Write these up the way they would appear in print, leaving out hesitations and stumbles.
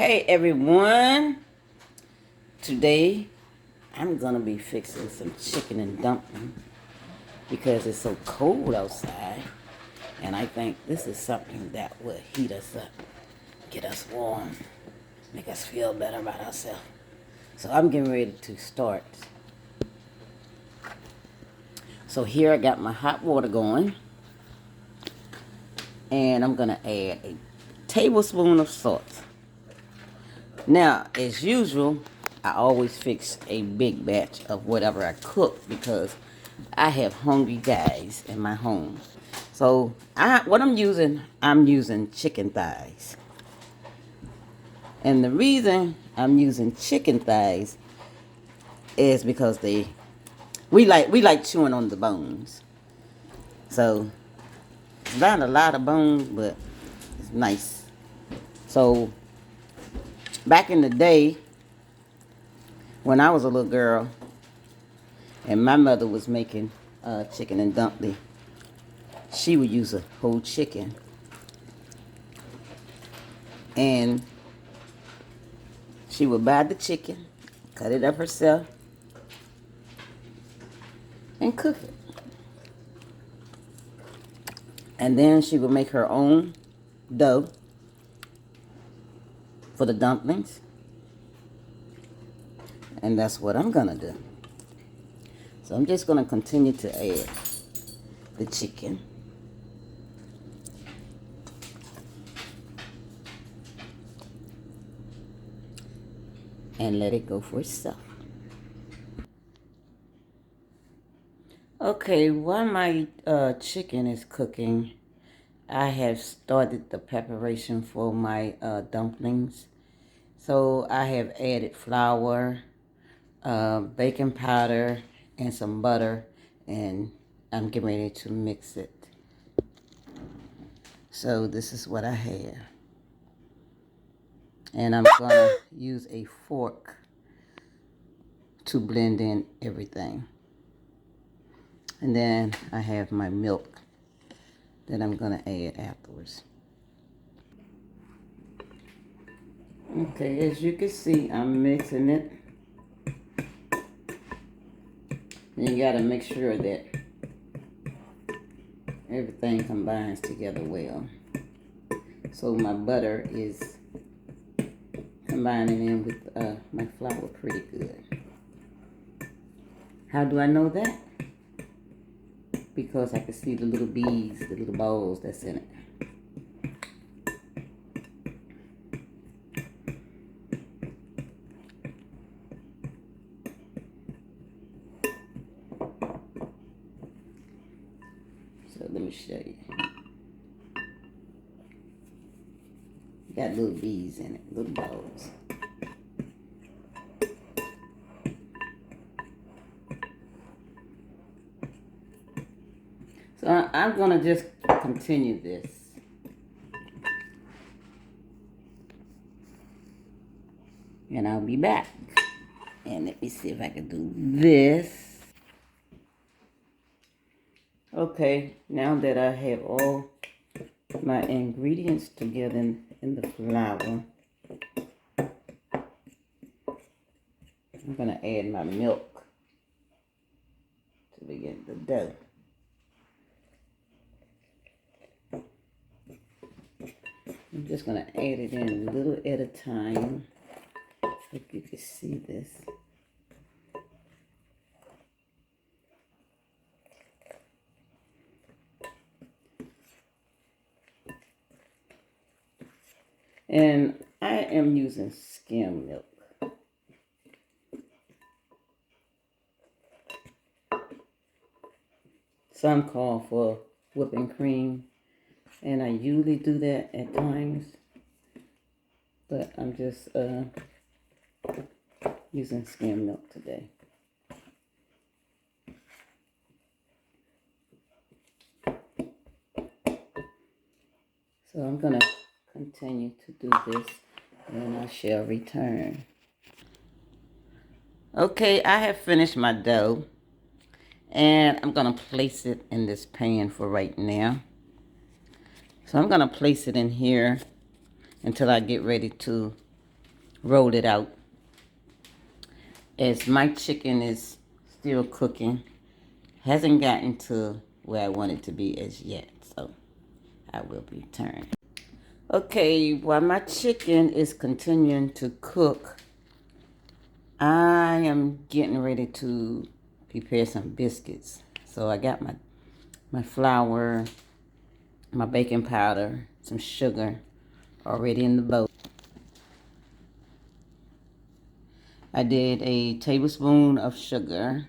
Hey everyone, today I'm gonna be fixing some chicken and dumplings because it's so cold outside, and I think this is something that will heat us up, get us warm, make us feel better about ourselves. So I'm getting ready to start. So here I got my hot water going, and I'm gonna add a tablespoon of salt. Now, as usual, I always fix a big batch of whatever I cook because I have hungry guys in my home. So, I'm using chicken thighs. And the reason I'm using chicken thighs is because we like chewing on the bones. So, it's not a lot of bones, but it's nice. So, back in the day, when I was a little girl, and my mother was making chicken and dumpling, she would use a whole chicken. And she would buy the chicken, cut it up herself, and cook it. And then she would make her own dough for the dumplings. And that's what I'm gonna do. So I'm just gonna continue to add the chicken. And let it go for itself. Okay, while my chicken is cooking, I have started the preparation for my dumplings. So I have added flour, baking powder, and some butter, and I'm getting ready to mix it. So this is what I have. And I'm gonna use a fork to blend in everything. And then I have my milk that I'm gonna add afterwards. Okay, as you can see, I'm mixing it. And you gotta make sure that everything combines together well. So my butter is combining in with my flour pretty good. How do I know that? Because I can see the little beads, the little balls that's in it. So let me show you. Got little beads in it, little balls. So I'm gonna just continue this. And I'll be back. And let me see if I can do this. Okay, now that I have all my ingredients together in the flour, I'm gonna add my milk to begin the dough. I'm just gonna add it in a little at a time. If you can see this. And I am using skim milk. Some call for whipping cream, and I usually do that at times, but I'm just using skim milk today. So I'm gonna continue to do this, and I shall return. Okay, I have finished my dough, and I'm gonna place it in this pan for right now. So I'm gonna place it in here until I get ready to roll it out. As my chicken is still cooking, hasn't gotten to where I want it to be as yet, so I will return. Okay, while my chicken is continuing to cook, I am getting ready to prepare some biscuits. So I got my flour, my baking powder, some sugar already in the bowl. I did a tablespoon of sugar,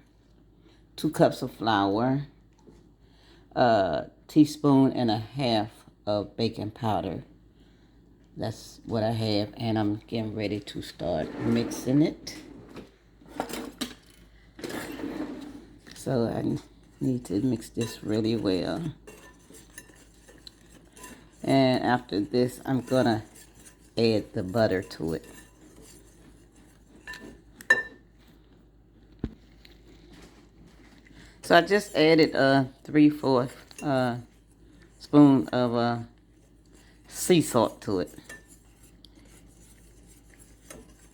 2 cups of flour, a teaspoon and a half of baking powder. That's what I have, and I'm getting ready to start mixing it. So I need to mix this really well. And after this, I'm gonna add the butter to it. So I just added a 3/4 spoon of sea salt to it.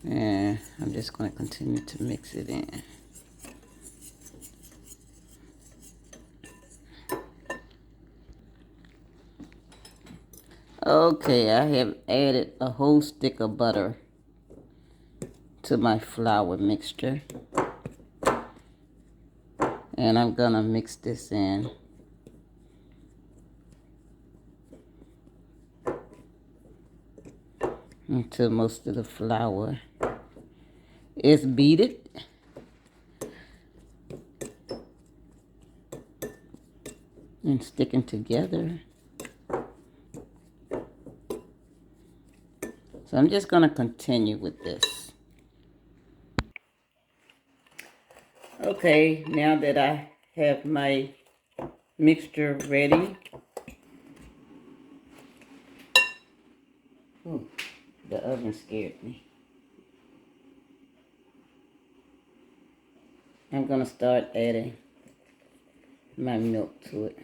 And I'm just going to continue to mix it in. Okay, I have added a whole stick of butter to my flour mixture. And I'm gonna mix this in. Until most of the flour is beaded. And sticking together. So I'm just gonna continue with this. Okay, now that I have my mixture ready. Ooh, the oven scared me. I'm gonna start adding my milk to it.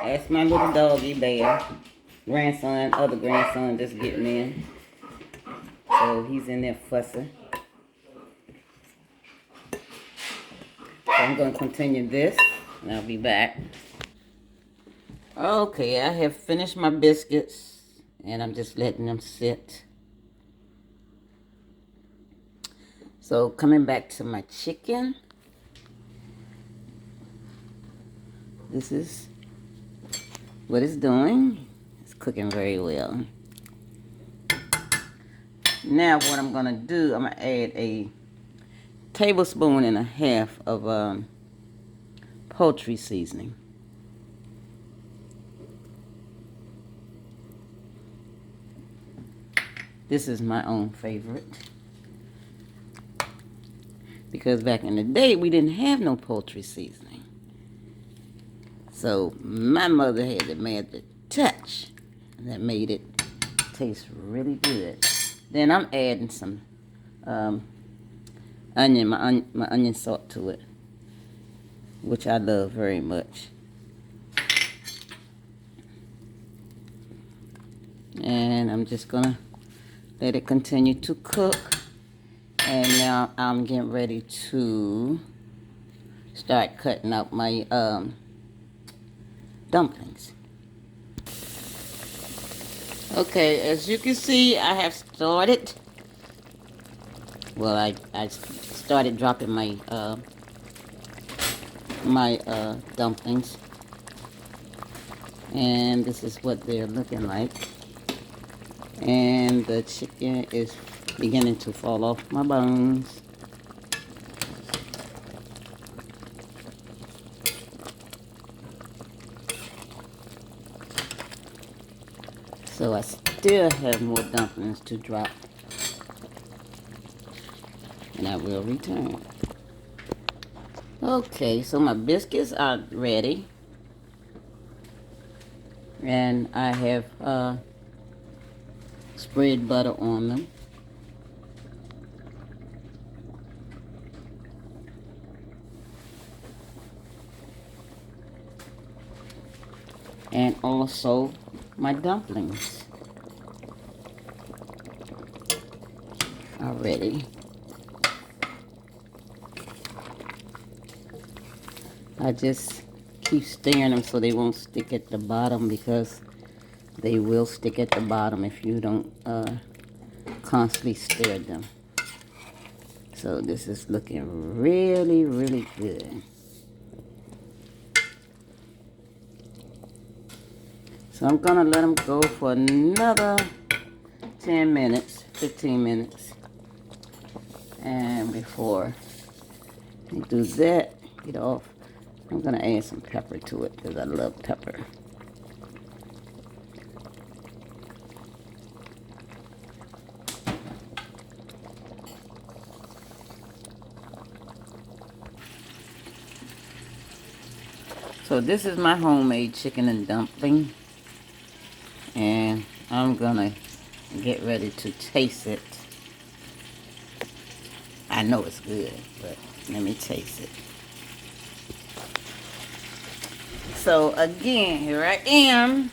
That's my little doggy bear. Other grandson just getting in. So he's in there fussing. So I'm going to continue this and I'll be back. Okay, I have finished my biscuits and I'm just letting them sit. So coming back to my chicken. This is what it's doing. It's cooking very well. Now what I'm gonna do, I'm gonna add a tablespoon and a half of poultry seasoning. This is my own favorite. Because back in the day, we didn't have no poultry seasoning. So my mother had the magic touch that made it taste really good. Then I'm adding some onion, my onion salt to it, which I love very much. And I'm just gonna let it continue to cook. And now I'm getting ready to start cutting up my dumplings. Okay, as you can see, I have started. Well, I started dropping my dumplings, and this is what they're looking like. And the chicken is beginning to fall off my bones. So I still have more dumplings to drop. And I will return. Okay, so my biscuits are ready. And I have spread butter on them. And also my dumplings are ready. I just keep stirring them so they won't stick at the bottom, because they will stick at the bottom if you don't constantly stir them. So this is looking really, really good. So I'm gonna let them go for another 10 minutes, 15 minutes. And before I do that, get off, I'm gonna add some pepper to it because I love pepper. So this is my homemade chicken and dumpling. And I'm gonna get ready to taste it. I know it's good, but let me taste it. So again, here I am.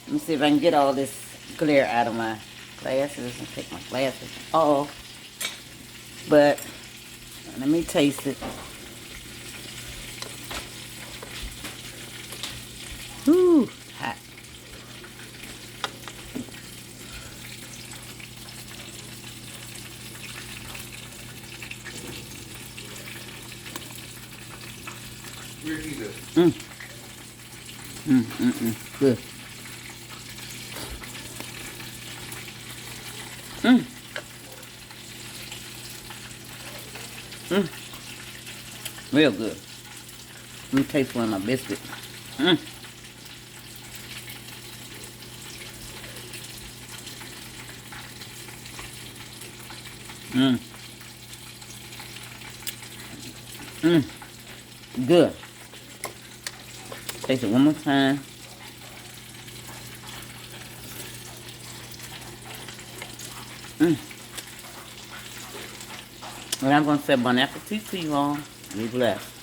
Let me see if I can get all this glare out of my glasses and take my glasses off. But let me taste it. Whew, hot. Good. Real good. Let me taste one of my biscuits. Good. Taste it one more time. And I'm going to say bon appetit to you all. Be blessed.